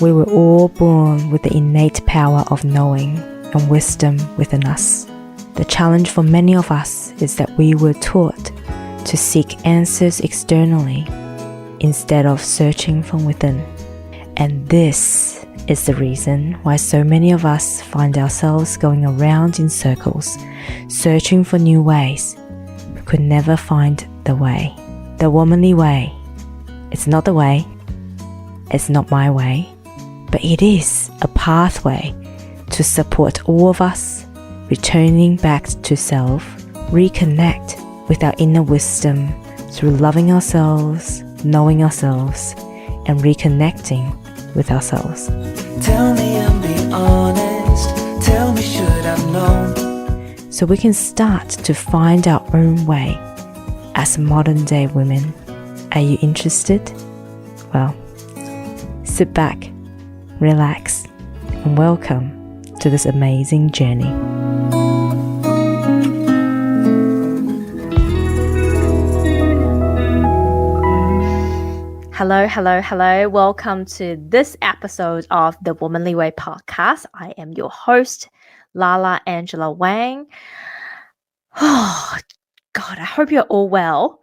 We were all born with the innate power of knowing and wisdom within us. The challenge for many of us is that we were taught to seek answers externally instead of searching from within. And this is the reason why so many of us find ourselves going around in circles, searching for new ways, but could never find the way. The womanly way. It's not the way. It's not my way. But it is a pathway to support all of us returning back to self, reconnect with our inner wisdom through loving ourselves, knowing ourselves, and reconnecting with ourselves. Tell me and be honest. Tell me, should I've known? So we can start to find our own way as modern day women. Are you interested? Well, sit back, relax, and welcome to this amazing journey. Hello. Welcome to this episode of the Womanly Way podcast. I am your host, Lala Angela Wang. Oh, God, I hope you're all well.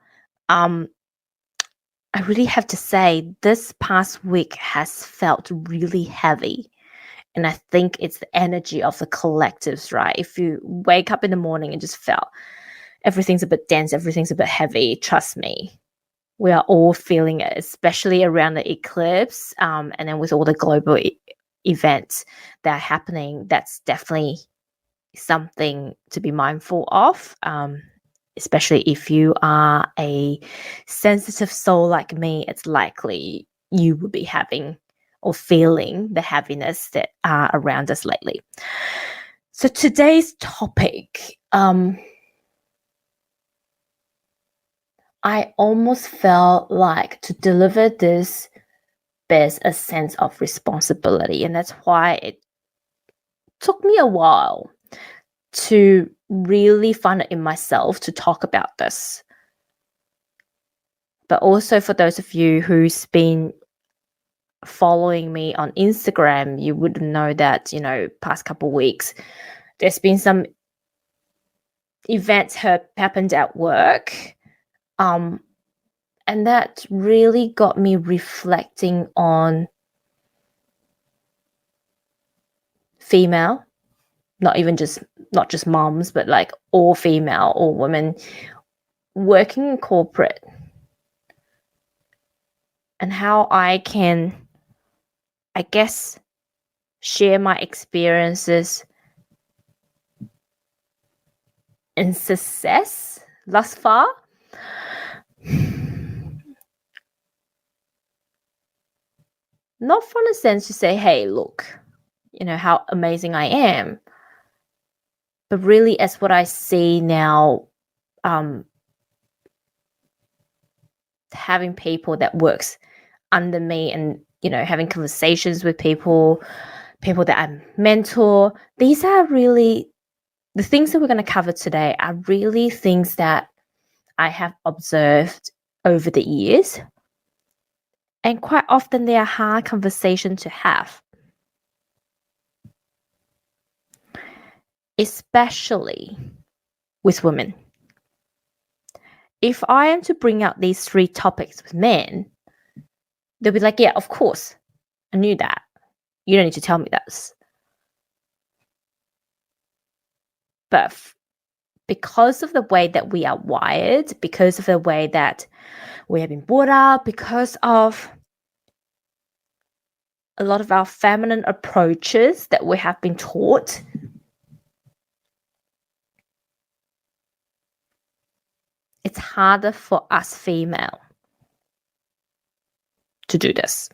I really have to say, this past week has felt really heavy. And I think it's the energy of the collectives, right? If you wake up in the morning and just felt everything's a bit dense, everything's a bit heavy, trust me, we are all feeling it, especially around the eclipse. And then with all the global events that are happening, that's definitely something to be mindful of. Especially if you are a sensitive soul like me, it's likely you will be having or feeling the heaviness that are around us lately. So today's topic, I almost felt like to deliver this bears a sense of responsibility, and that's why it took me a while to really find it in myself to talk about this. But also for those of you who's been following me on Instagram, you would know that, past couple of weeks, there's been some events happened at work. And that really got me reflecting on female, not just moms, but like all female, all women working in corporate, and how I can, I guess, share my experiences in success thus far. Not from a sense to say, hey, look, how amazing I am, but really as what I see now, having people that works under me and, having conversations with people that I mentor. These are really, the things that we're going to cover today are really things that I have observed over the years. And quite often they are hard conversations to have. Especially with women. If I am to bring out these three topics with men, they'll be like, yeah, of course. I knew that. You don't need to tell me this. But because of the way that we are wired, because of the way that we have been brought up, because of a lot of our feminine approaches that we have been taught, it's harder for us female to do this.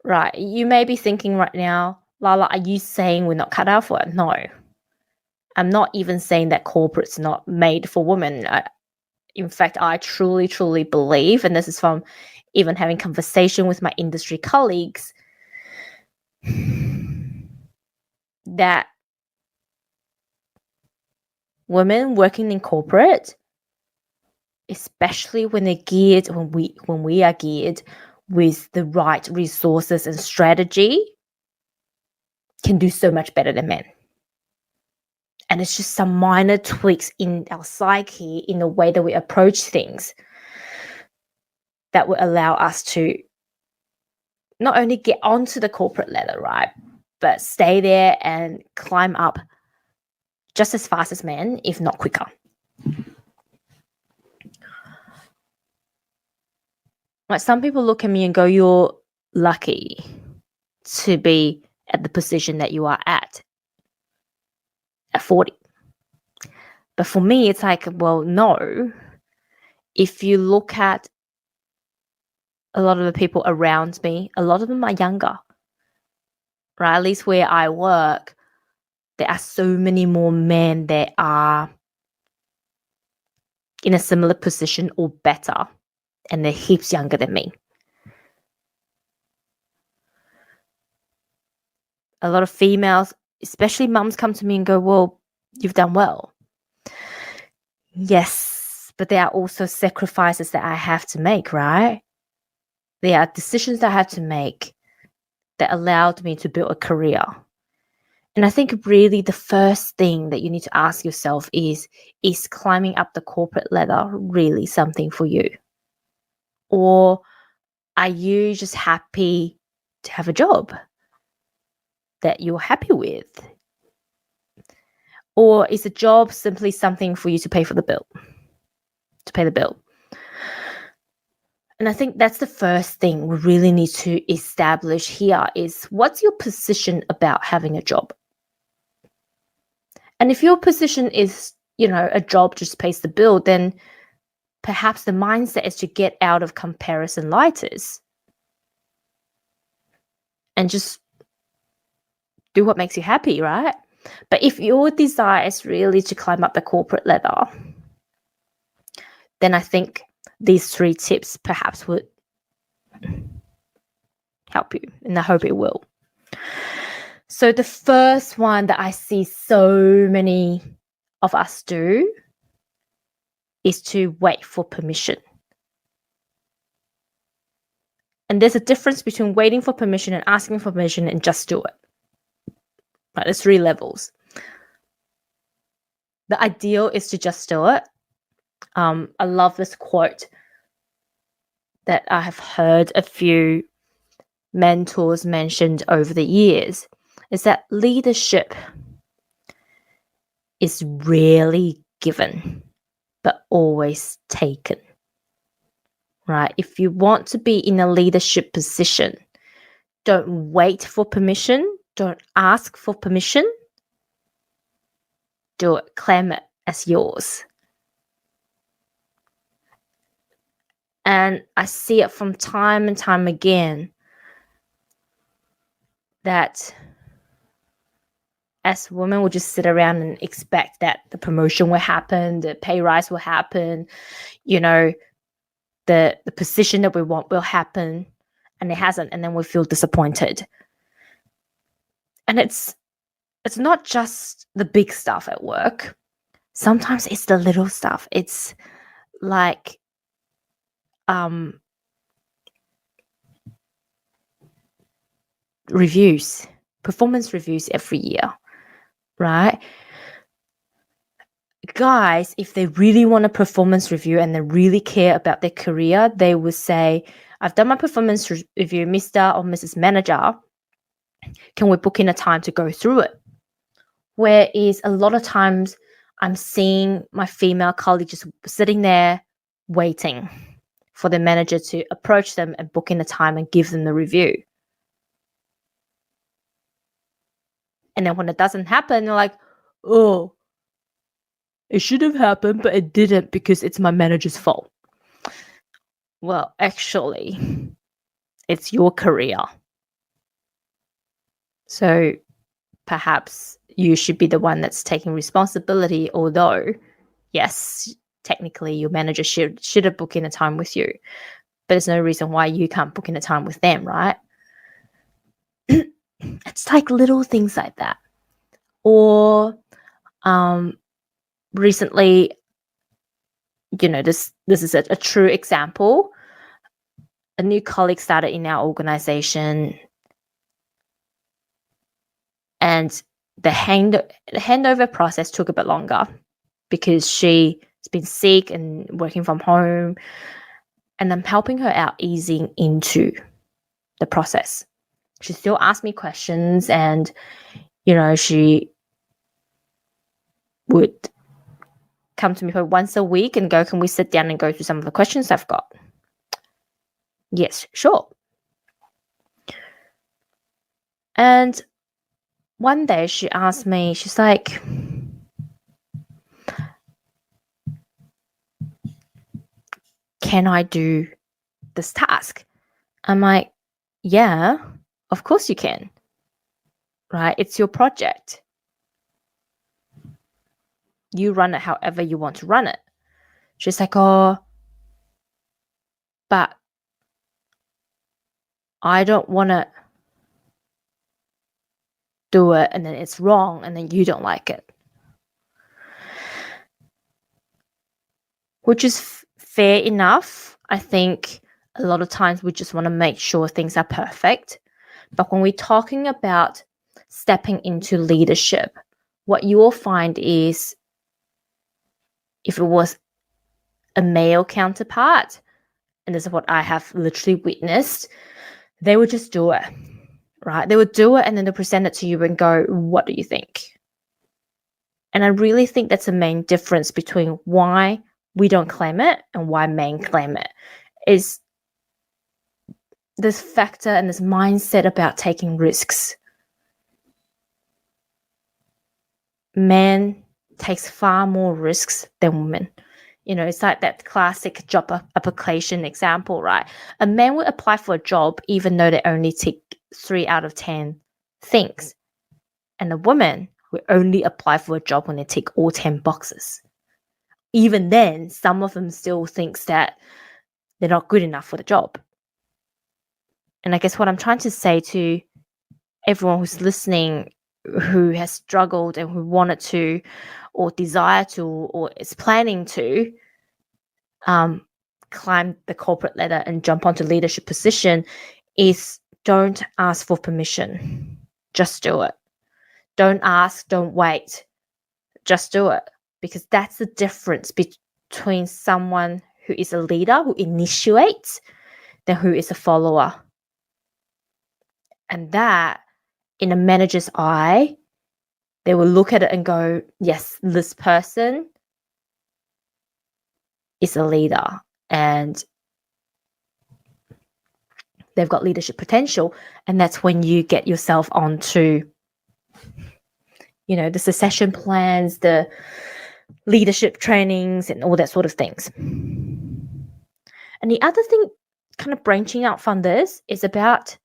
Right, you may be thinking right now, Lala, are you saying we're not cut out for it? No. I'm not even saying that corporate's not made for women. In fact, I truly, truly believe, and this is from even having conversation with my industry colleagues, that women working in corporate, especially when we are geared with the right resources and strategy can do so much better than men. And it's just some minor tweaks in our psyche, in the way that we approach things, that will allow us to not only get onto the corporate ladder, right, but stay there and climb up just as fast as men, if not quicker. Like, some people look at me and go, you're lucky to be at the position that you are at 40. But for me, it's like, well, no. If you look at a lot of the people around me, a lot of them are younger, right? At least where I work, there are so many more men that are in a similar position or better, and they're heaps younger than me. A lot of females, especially mums, come to me and go, well, you've done well. Yes, but there are also sacrifices that I have to make, right? There are decisions that I had to make that allowed me to build a career. And I think really the first thing that you need to ask yourself is climbing up the corporate ladder really something for you? Or are you just happy to have a job that you're happy with? Or is a job simply something for you to pay the bill? And I think that's the first thing we really need to establish here is, what's your position about having a job? And if your position is, a job just pays the bill, then perhaps the mindset is to get out of comparison-litis and just do what makes you happy, right? But if your desire is really to climb up the corporate ladder, then I think these 3 tips perhaps would help you, and I hope it will. So the first one that I see so many of us do is to wait for permission. And there's a difference between waiting for permission and asking for permission and just do it. Right, there's 3 levels. The ideal is to just do it. I love this quote that I have heard a few mentors mentioned over the years, is that leadership is rarely given, but always taken. Right? If you want to be in a leadership position, don't wait for permission. Don't ask for permission. Do it. Claim it as yours. And I see it from time and time again that as women, we'll just sit around and expect that the promotion will happen, the pay rise will happen, the position that we want will happen, and it hasn't, and then we feel disappointed. And it's not just the big stuff at work. Sometimes it's the little stuff. It's like performance reviews every year, right? Guys, if they really want a performance review and they really care about their career, they will say, I've done my performance review, Mr. or Mrs. Manager. Can we book in a time to go through it? Whereas a lot of times I'm seeing my female colleagues just sitting there waiting for the manager to approach them and book in a time and give them the review. And then when it doesn't happen, they're like, oh, it should have happened, but it didn't because it's my manager's fault. Well, actually, it's your career. So perhaps you should be the one that's taking responsibility, although, yes, technically your manager should have booked in a time with you. But there's no reason why you can't book in a time with them, right? It's like little things like that. Or recently, this is a true example. a new colleague started in our organization, and the handover process took a bit longer because she's been sick and working from home, and I'm helping her out easing into the process. She still asks me questions, and she would come to me for once a week and go, can we sit down and go through some of the questions I've got? Yes, sure. And one day she asked me, she's like, can I do this task? I'm like, yeah, of course you can, right? It's your project. You run it however you want to run it. She's like, oh, but I don't want to do it and then it's wrong and then you don't like it. Which is fair enough. I think a lot of times we just want to make sure things are perfect. But when we're talking about stepping into leadership, what you will find is if it was a male counterpart, and this is what I have literally witnessed, they would just do it, right? They would do it and then they'll present it to you and go, what do you think? And I really think that's the main difference between why we don't claim it and why men claim it, is this factor and this mindset about taking risks. Men takes far more risks than women. It's like that classic job application example, right? A man will apply for a job even though they only tick 3 out of 10 things. And a woman will only apply for a job when they tick all 10 boxes. Even then, some of them still thinks that they're not good enough for the job. And I guess what I'm trying to say to everyone who's listening, who has struggled and who wanted to or desire to or is planning to climb the corporate ladder and jump onto leadership position, is don't ask for permission. Just do it. Don't ask, don't wait. Just do it. Because that's the difference between someone who is a leader, who initiates, than who is a follower. And that, in a manager's eye, they will look at it and go, yes, this person is a leader and they've got leadership potential. And that's when you get yourself onto, the succession plans, the leadership trainings and all that sort of things. And the other thing, kind of branching out from this, is about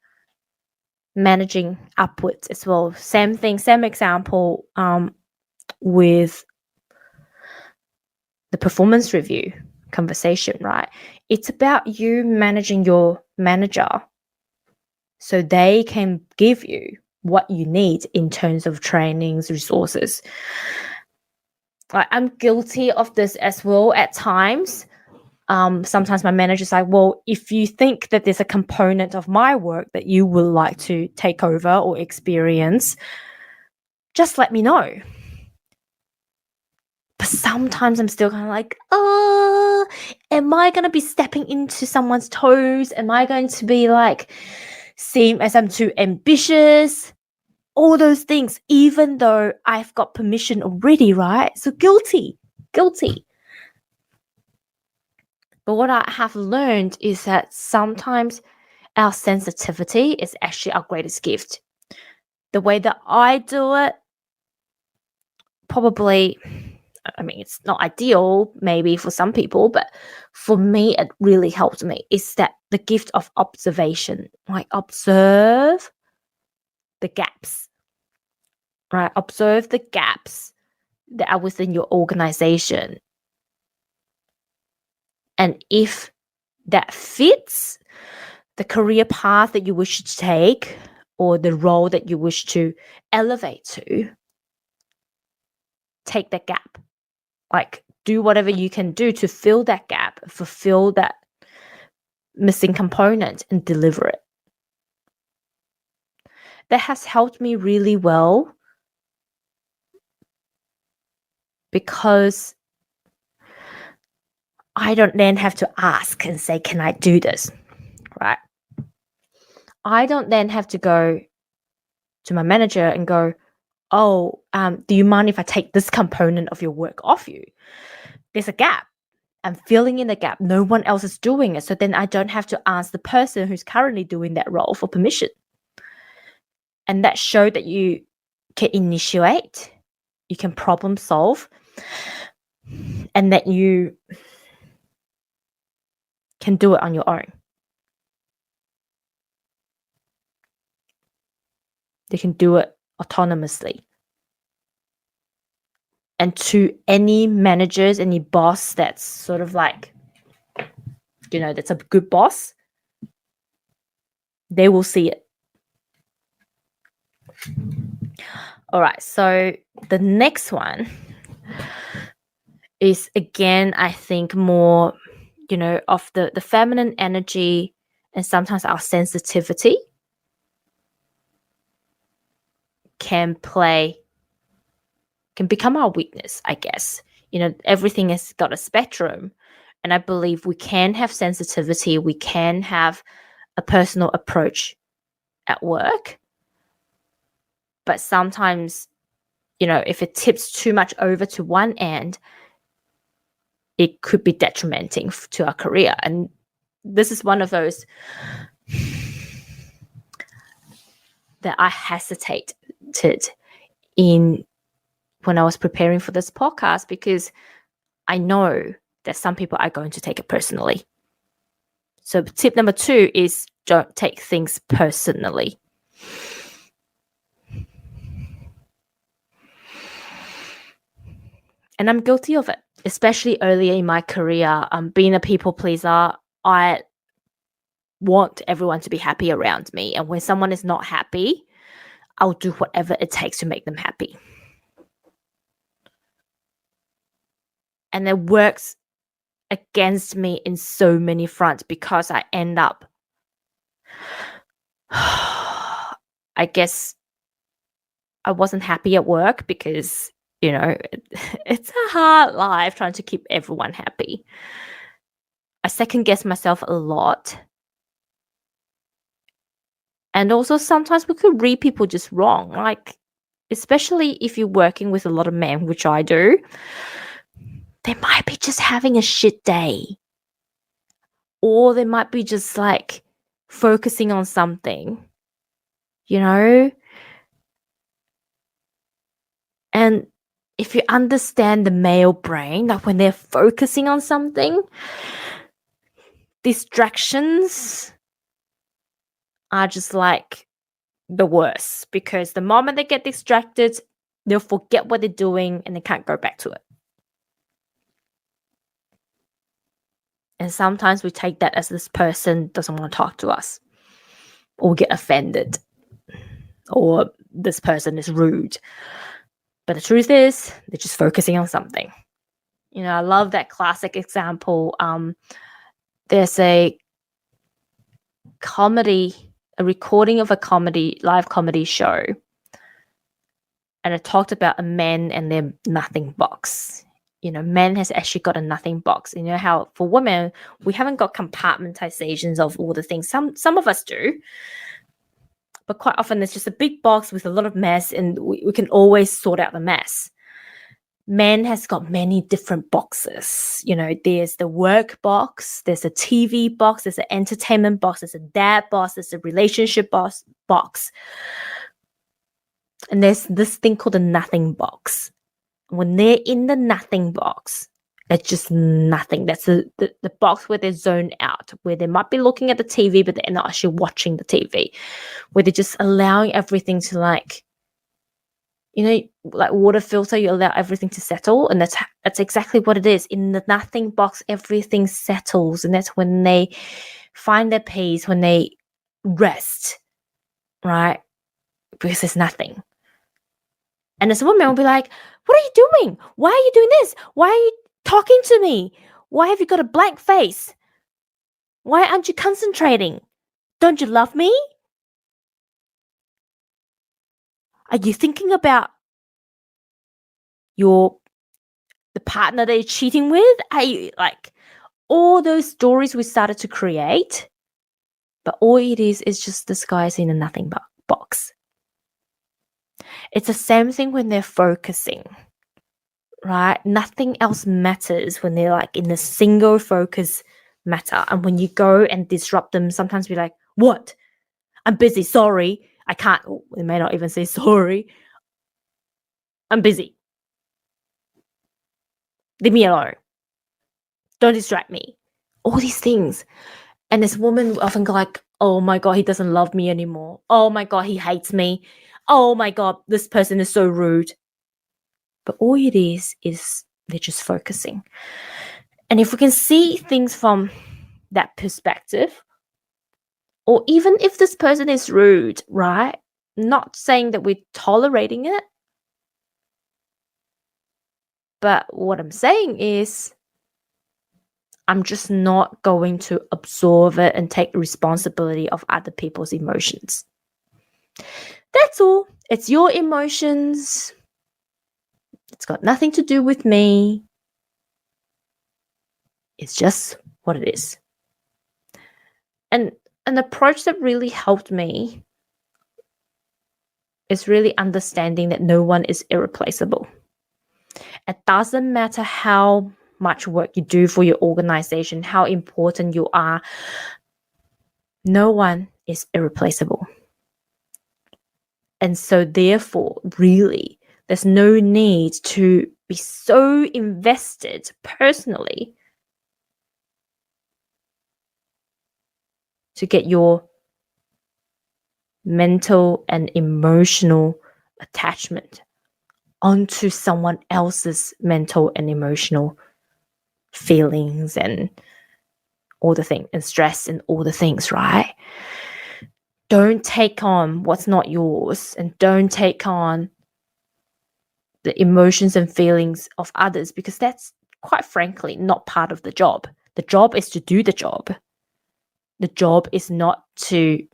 managing upwards as well. Same thing, same example with the performance review conversation, right? It's about you managing your manager so they can give you what you need in terms of trainings, resources. I'm guilty of this as well at times. Sometimes my manager's like, well, if you think that there's a component of my work that you would like to take over or experience, just let me know. But sometimes I'm still kind of like, am I going to be stepping into someone's toes? Am I going to be like, seem as I'm too ambitious? All those things, even though I've got permission already, right? So guilty. But what I have learned is that sometimes our sensitivity is actually our greatest gift. The way that I do it, probably, it's not ideal maybe for some people, but for me, it really helped me, is that the gift of observation. Like, observe the gaps, right? Observe the gaps that are within your organization. And if that fits the career path that you wish to take or the role that you wish to elevate to, take that gap. Like, do whatever you can do to fill that gap, fulfill that missing component and deliver it. That has helped me really well because I don't then have to ask and say, can I do this? Right? I don't then have to go to my manager and go, oh, do you mind if I take this component of your work off you? There's a gap. I'm filling in the gap. No one else is doing it. So then I don't have to ask the person who's currently doing that role for permission. And that showed that you can initiate, you can problem solve, and that you can do it on your own. You can do it autonomously. And to any managers, any boss that's sort of like, that's a good boss, they will see it. All right, so the next one is, again, I think more, of the feminine energy and sometimes our sensitivity can become our weakness, I guess. Everything has got a spectrum. And I believe we can have sensitivity, we can have a personal approach at work. But sometimes, if it tips too much over to one end, it could be detrimenting to our career. And this is one of those that I hesitated in when I was preparing for this podcast, because I know that some people are going to take it personally. So tip number 2 is don't take things personally. And I'm guilty of it, especially earlier in my career. Being a people pleaser, I want everyone to be happy around me. And when someone is not happy, I'll do whatever it takes to make them happy. And it works against me in so many fronts because I end up, I guess, I wasn't happy at work because, it's a hard life trying to keep everyone happy. I second guess myself a lot. And also sometimes we could read people just wrong, like, especially if you're working with a lot of men, which I do. They might be just having a shit day. Or they might be just like focusing on something, And if you understand the male brain, like when they're focusing on something, distractions are just like the worst, because the moment they get distracted, they'll forget what they're doing and they can't go back to it. And sometimes we take that as this person doesn't want to talk to us, or get offended, or this person is rude. But the truth is, they're just focusing on something. I love that classic example. There's a recording of a live comedy show. And it talked about a man and their nothing box. Men has actually got a nothing box. How for women, we haven't got compartmentizations of all the things. Some of us do. But quite often there's just a big box with a lot of mess, and we can always sort out the mess. Men has got many different boxes. There's the work box, there's a TV box, there's an entertainment box, there's a dad box, there's a relationship box. And there's this thing called the nothing box. When they're in the nothing box, it's just nothing. That's the box where they're zoned out, where they might be looking at the TV, but they're not actually watching the TV, where they're just allowing everything to like water filter, you allow everything to settle. And that's exactly what it is. In the nothing box, everything settles. And that's when they find their peace, when they rest, right? Because there's nothing. And as a woman, will be like, what are you doing? Why are you doing this? Why are you talking to me? Why have you got a blank face? Why aren't you concentrating? Don't you love me? Are you thinking about the partner that you're cheating with? Are you like all those stories we started to create? But all it is just disguising a nothing box. It's the same thing when they're focusing, right? Nothing else matters when they're like in a single focus matter. And when you go and disrupt them, sometimes be like, what? I'm busy. Sorry. I can't. Oh, they may not even say sorry. I'm busy. Leave me alone. Don't distract me. All these things. And this woman will often go like, oh my God, he doesn't love me anymore. Oh my God, he hates me. Oh my God, this person is so rude. But all it is they're just focusing. And if we can see things from that perspective, or even if this person is rude, right? Not saying that we're tolerating it, but what I'm saying is I'm just not going to absorb it and take responsibility of other people's emotions. That's all. It's your emotions. It's got nothing to do with me. It's just what it is. And an approach that really helped me is really understanding that no one is irreplaceable. It doesn't matter how much work you do for your organization, how important you are. No one is irreplaceable. And so therefore, really, there's no need to be so invested personally to get your mental and emotional attachment onto someone else's mental and emotional feelings and all the things and stress and all the things, right? Don't take on what's not yours and don't take on the emotions and feelings of others because that's quite frankly not part of the job. The job is to do the job. The job is not to.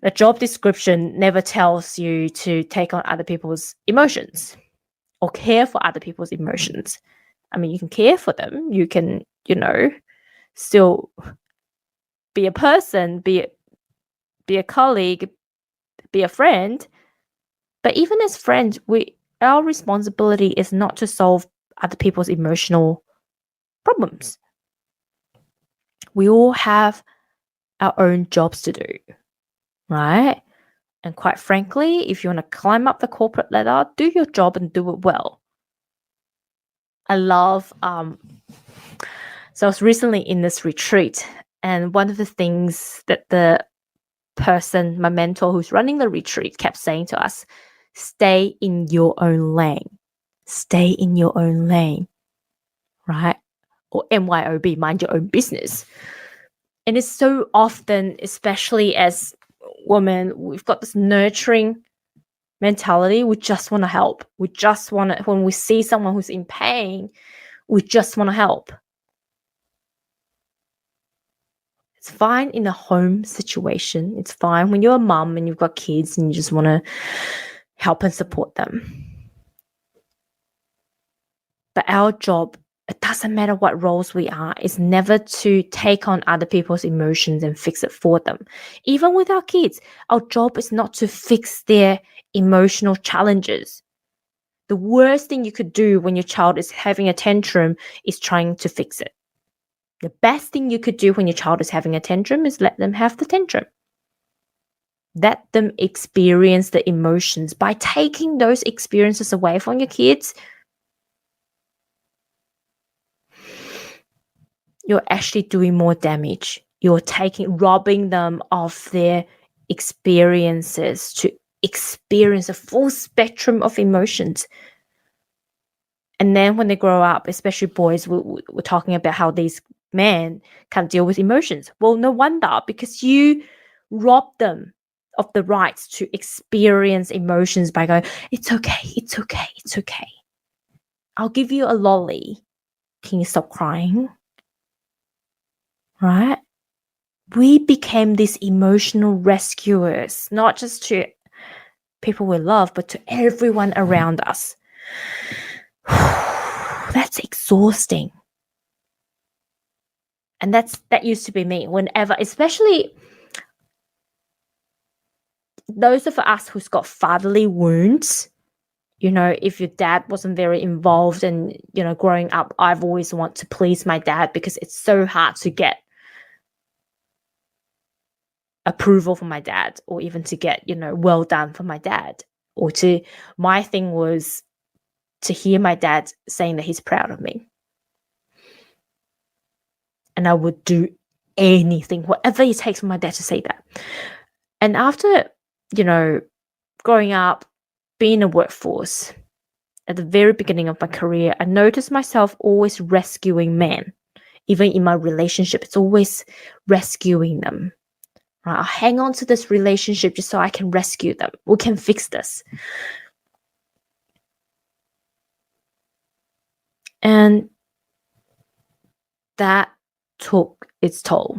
The job description never tells you to take on other people's emotions or care for other people's emotions. I mean, you can care for them. You can, still be a person, be a colleague, be a friend. But even as friends, our responsibility is not to solve other people's emotional problems. We all have our own jobs to do, right? And quite frankly, if you want to climb up the corporate ladder, do your job and do it well. I love, so I was recently in this retreat, and one of the things that the person, my mentor who's running the retreat, kept saying to us, stay in your own lane. Stay in your own lane, right? Or MYOB, mind your own business. And it's so often, especially as women, we've got this nurturing mentality. We just want to help. We just want to, when we see someone who's in pain, we just want to help. It's fine in a home situation. It's fine when you're a mum and you've got kids and you just want to help and support them. But our job, it doesn't matter what roles we are, is never to take on other people's emotions and fix it for them. Even with our kids, our job is not to fix their emotional challenges. The worst thing you could do when your child is having a tantrum is trying to fix it. The best thing you could do when your child is having a tantrum is let them have the tantrum. Let them experience the emotions. By taking those experiences away from your kids, you're actually doing more damage. You're robbing them of their experiences to experience a full spectrum of emotions. And then when they grow up, especially boys, we're talking about how these men can't deal with emotions. Well, no wonder, because you rob them of the rights to experience emotions by going, it's okay, it's okay, it's okay. I'll give you a lolly. Can you stop crying? right? We became these emotional rescuers, not just to people we love, but to everyone around us. That's exhausting. And that used to be me whenever, especially those of us who's got fatherly wounds. If your dad wasn't very involved and, growing up, I've always want to please my dad because it's so hard to get approval from my dad, or even to get, well done from my dad, my thing was to hear my dad saying that he's proud of me. And I would do anything, whatever it takes for my dad to say that. And after, growing up, being in a workforce, at the very beginning of my career, I noticed myself always rescuing men. Even in my relationship, it's always rescuing them. Right? I'll hang on to this relationship just so I can rescue them. We can fix this. And that took its toll.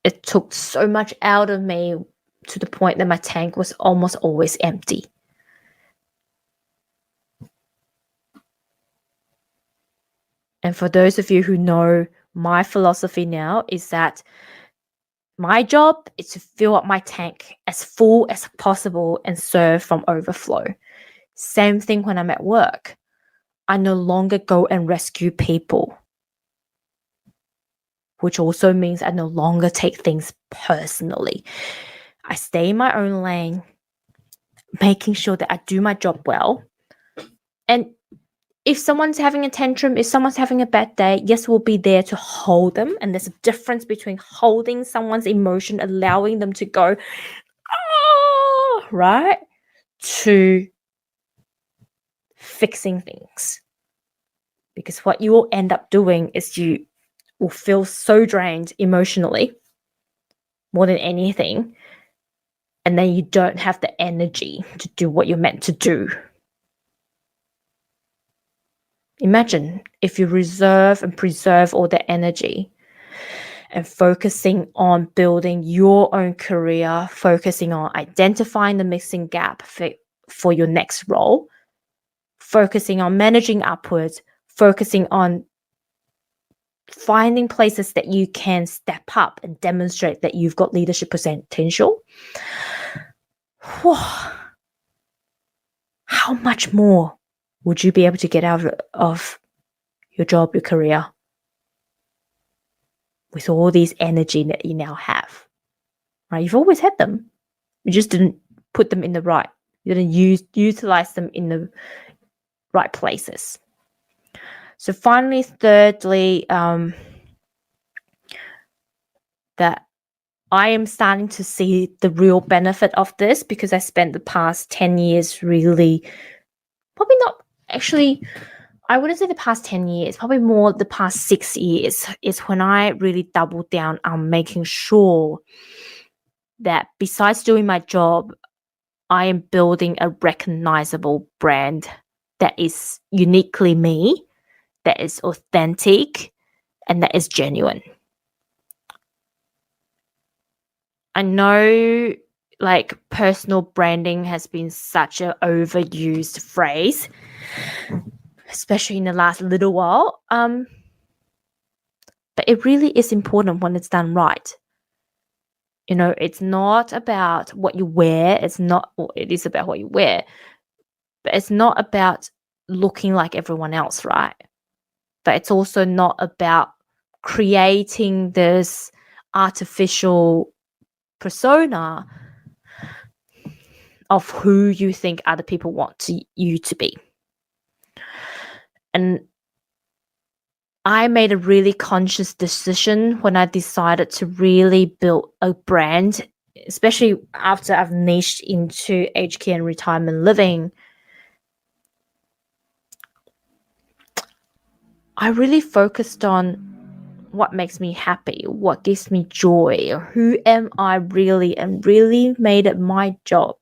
It took so much out of me to the point that my tank was almost always empty. And for those of you who know, my philosophy now is that my job is to fill up my tank as full as possible and serve from overflow. Same thing when I'm at work. I no longer go and rescue people, which also means I no longer take things personally. I stay in my own lane, making sure that I do my job well. And if someone's having a tantrum, if someone's having a bad day, yes, we'll be there to hold them. And there's a difference between holding someone's emotion, allowing them to go, oh, right, to fixing things. Because what you will end up doing is you will feel so drained emotionally, more than anything, and then you don't have the energy to do what you're meant to do. Imagine if you reserve and preserve all the energy and focusing on building your own career, focusing on identifying the missing gap for your next role, focusing on managing upwards, focusing on finding places that you can step up and demonstrate that you've got leadership potential. How much more would you be able to get out of your job, your career, with all these energy that you now have? Right? You've always had them. You just didn't put them in the right. You didn't utilize them in the right places. So finally, thirdly, that I am starting to see the real benefit of this, because I spent the past 10 years really, probably not actually, I wouldn't say the past 10 years, probably more the past 6 years is when I really doubled down on making sure that besides doing my job, I am building a recognizable brand that is uniquely me, that is authentic, and that is genuine. I know personal branding has been such an overused phrase, especially in the last little while. But it really is important when it's done right. It's not about what you wear. It is about what you wear, but it's not about looking like everyone else, right? But it's also not about creating this artificial persona of who you think other people want you to be. And I made a really conscious decision when I decided to really build a brand, especially after I've niched into aged care and retirement living. I really focused on what makes me happy, what gives me joy, who am I really, and really made it my job.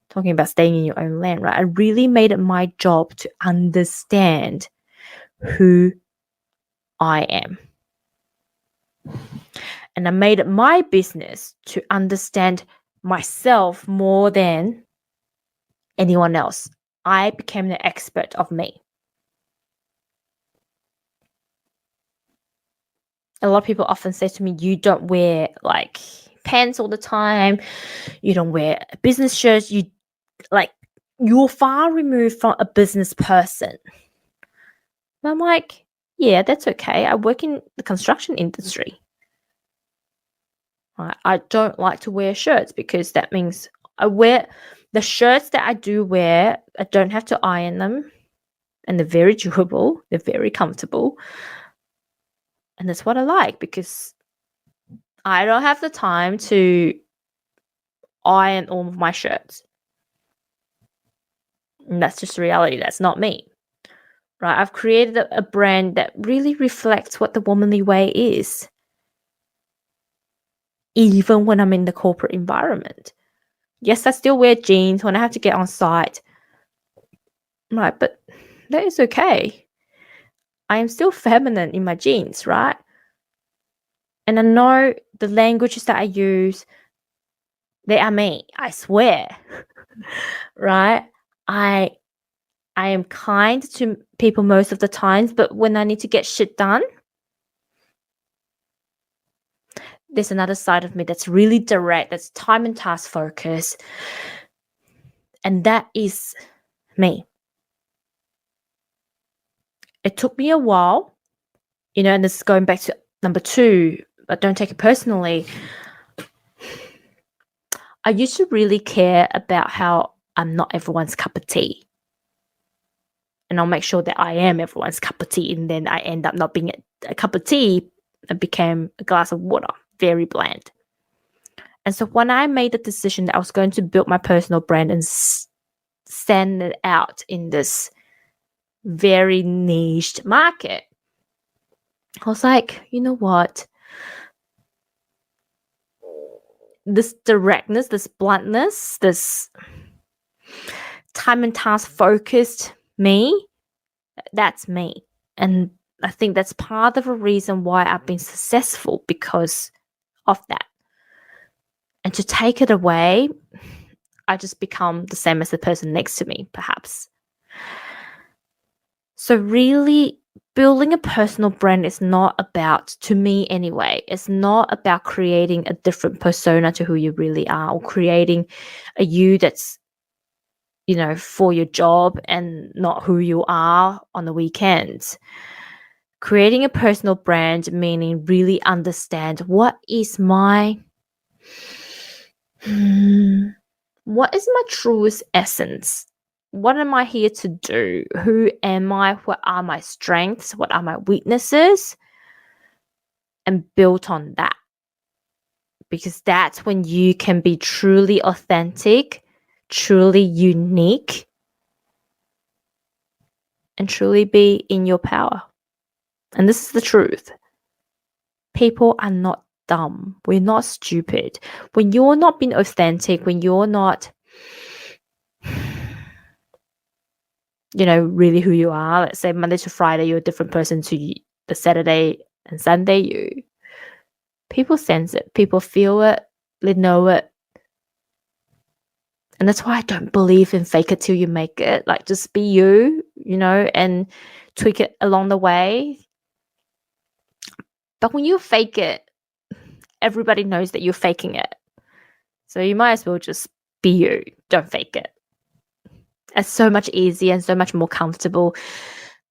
Talking about staying in your own lane, right? I really made it my job to understand who I am. And I made it my business to understand myself more than anyone else. I became the expert of me. A lot of people often say to me, you don't wear like pants all the time. You don't wear business shirts. You're far removed from a business person. And I'm like, yeah, that's okay. I work in the construction industry. I don't like to wear shirts because that means I wear the shirts that I do wear. I don't have to iron them, and they're very durable. They're very comfortable, and that's what I like because I don't have the time to iron all of my shirts. And that's just reality. That's not me. Right? I've created a brand that really reflects what the womanly way is, even when I'm in the corporate environment. Yes, I still wear jeans when I have to get on site. Right, but that is okay. I am still feminine in my jeans, right? And I know the languages that I use, they are me. I swear. Right? I am kind to people most of the times, but when I need to get shit done, there's another side of me that's really direct, that's time and task focused. And that is me. It took me a while, and this is going back to number 2, but don't take it personally. I used to really care about how I'm not everyone's cup of tea. And I'll make sure that I am everyone's cup of tea. And then I end up not being a cup of tea. It became a glass of water, very bland. And so when I made the decision that I was going to build my personal brand and stand it out in this very niched market, I was like, you know what? This directness, this bluntness, this time and task focused me, that's me. And I think that's part of a reason why I've been successful, because of that. And to take it away, I just become the same as the person next to me, perhaps. So really, building a personal brand is not about, to me anyway, it's not about creating a different persona to who you really are, or creating a you that's, for your job and not who you are on the weekends. Creating a personal brand meaning really understand what is my truest essence. What am I here to do? Who am I? What are my strengths? What are my weaknesses? And build on that. Because that's when you can be truly authentic, truly unique, and truly be in your power. And this is the truth. People are not dumb. We're not stupid. When you're not being authentic, when you're not really who you are, let's say Monday to Friday, you're a different person to the Saturday and Sunday you. People sense it. People feel it. They know it. And that's why I don't believe in fake it till you make it. Like, just be you, and tweak it along the way. But when you fake it, everybody knows that you're faking it. So you might as well just be you. Don't fake it. It's so much easier and so much more comfortable.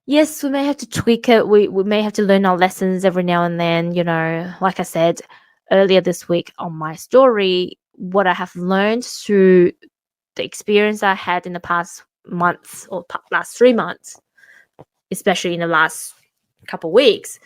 Yes, we may have to tweak it. We may have to learn our lessons every now and then. Like I said earlier this week on my story, what I have learned through the experience I had in the past months or last 3 months, especially in the last couple of weeks,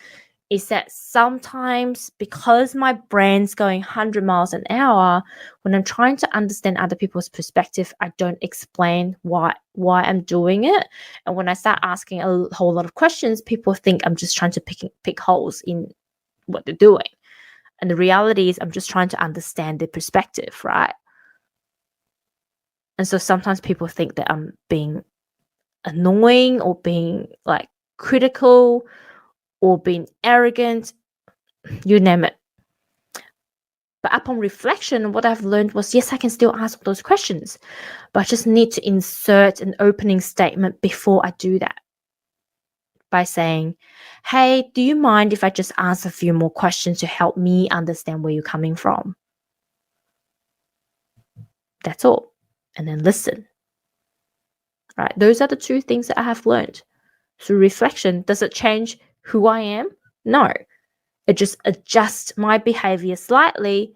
is that sometimes because my brain's going 100 miles an hour, when I'm trying to understand other people's perspective, I don't explain why I'm doing it. And when I start asking a whole lot of questions, people think I'm just trying to pick holes in what they're doing. And the reality is I'm just trying to understand their perspective, right? And so sometimes people think that I'm being annoying or being like critical, or being arrogant, you name it. But upon reflection, what I've learned was, yes, I can still ask those questions, but I just need to insert an opening statement before I do that by saying, hey, do you mind if I just ask a few more questions to help me understand where you're coming from? That's all. And then listen. Right? Those are the two things that I have learned through reflection. Does it change who I am? No. It just adjusts my behavior slightly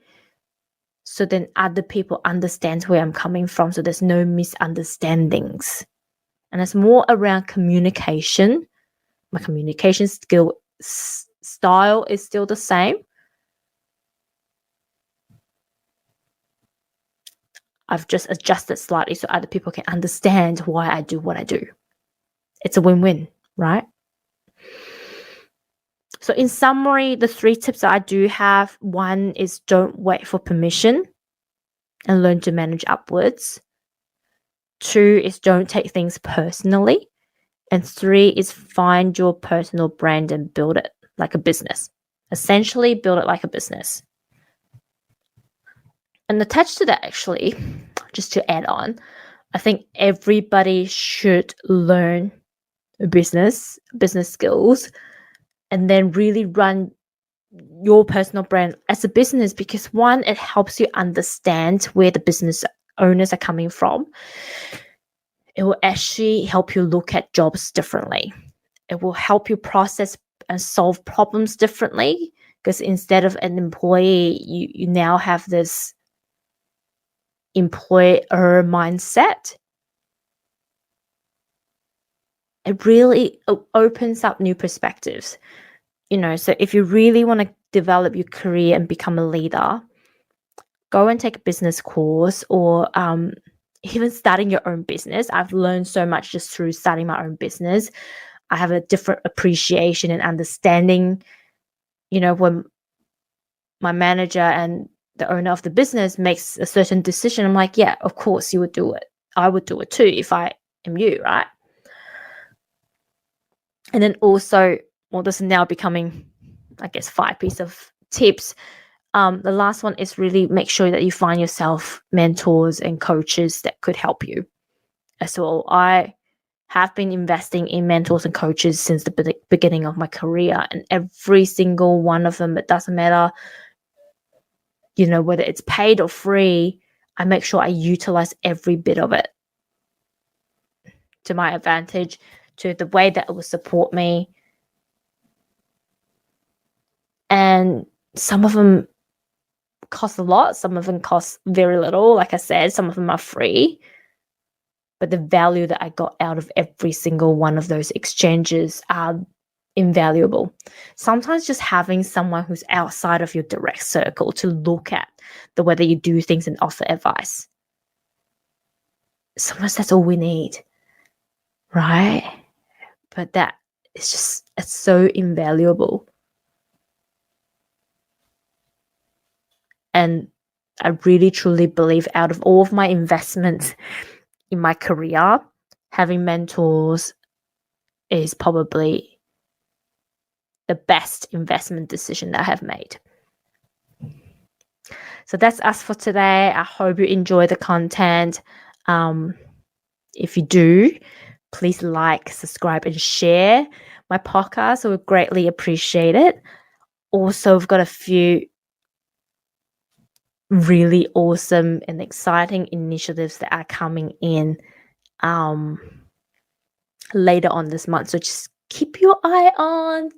so then other people understand where I'm coming from, so there's no misunderstandings. And it's more around communication. My communication style is still the same. I've just adjusted slightly so other people can understand why I do what I do. It's a win-win, right? So in summary, the 3 tips that I do have, 1 is don't wait for permission and learn to manage upwards. 2 is don't take things personally. And 3 is find your personal brand and build it like a business. Essentially, build it like a business. And attached to that, actually, just to add on, I think everybody should learn business skills, and then really run your personal brand as a business, because 1, it helps you understand where the business owners are coming from. It will actually help you look at jobs differently. It will help you process and solve problems differently, because instead of an employee, you now have this employer mindset. It really opens up new perspectives. So if you really want to develop your career and become a leader, go and take a business course, or even starting your own business. I've learned so much just through starting my own business. I have a different appreciation and understanding. When my manager and the owner of the business makes a certain decision, I'm like, yeah, of course you would do it. I would do it too if I am you, right? And then also, this is now becoming, I guess, 5 pieces of tips. The last one is really make sure that you find yourself mentors and coaches that could help you as well. I have been investing in mentors and coaches since the beginning of my career, and every single one of them, it doesn't matter, whether it's paid or free, I make sure I utilize every bit of it to my advantage, to the way that it will support me. And some of them cost a lot, some of them cost very little. Like I said, some of them are free, but the value that I got out of every single one of those exchanges are invaluable. Sometimes just having someone who's outside of your direct circle to look at the way that you do things and offer advice, sometimes that's all we need, right? But that is just, it's so invaluable. And I really truly believe, out of all of my investments in my career, having mentors is probably the best investment decision that I have made. So that's us for today. I hope you enjoy the content. If you do, please like, subscribe, and share my podcast. I would greatly appreciate it. Also, I've got a few really awesome and exciting initiatives that are coming in later on this month. So just keep your eye on,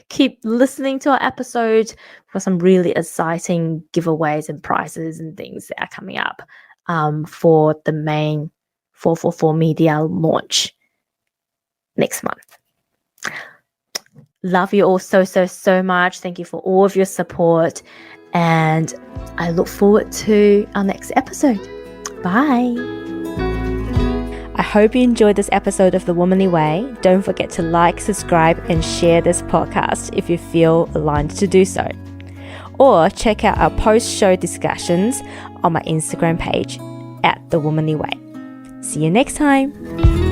keep listening to our episodes for some really exciting giveaways and prizes and things that are coming up for the main 444 Media launch next month. Love you all so, so, so much. Thank you for all of your support. And I look forward to our next episode. Bye. I hope you enjoyed this episode of The Womanly Way. Don't forget to like, subscribe, and share this podcast if you feel aligned to do so. Or check out our post-show discussions on my Instagram page @The Womanly Way. See you next time.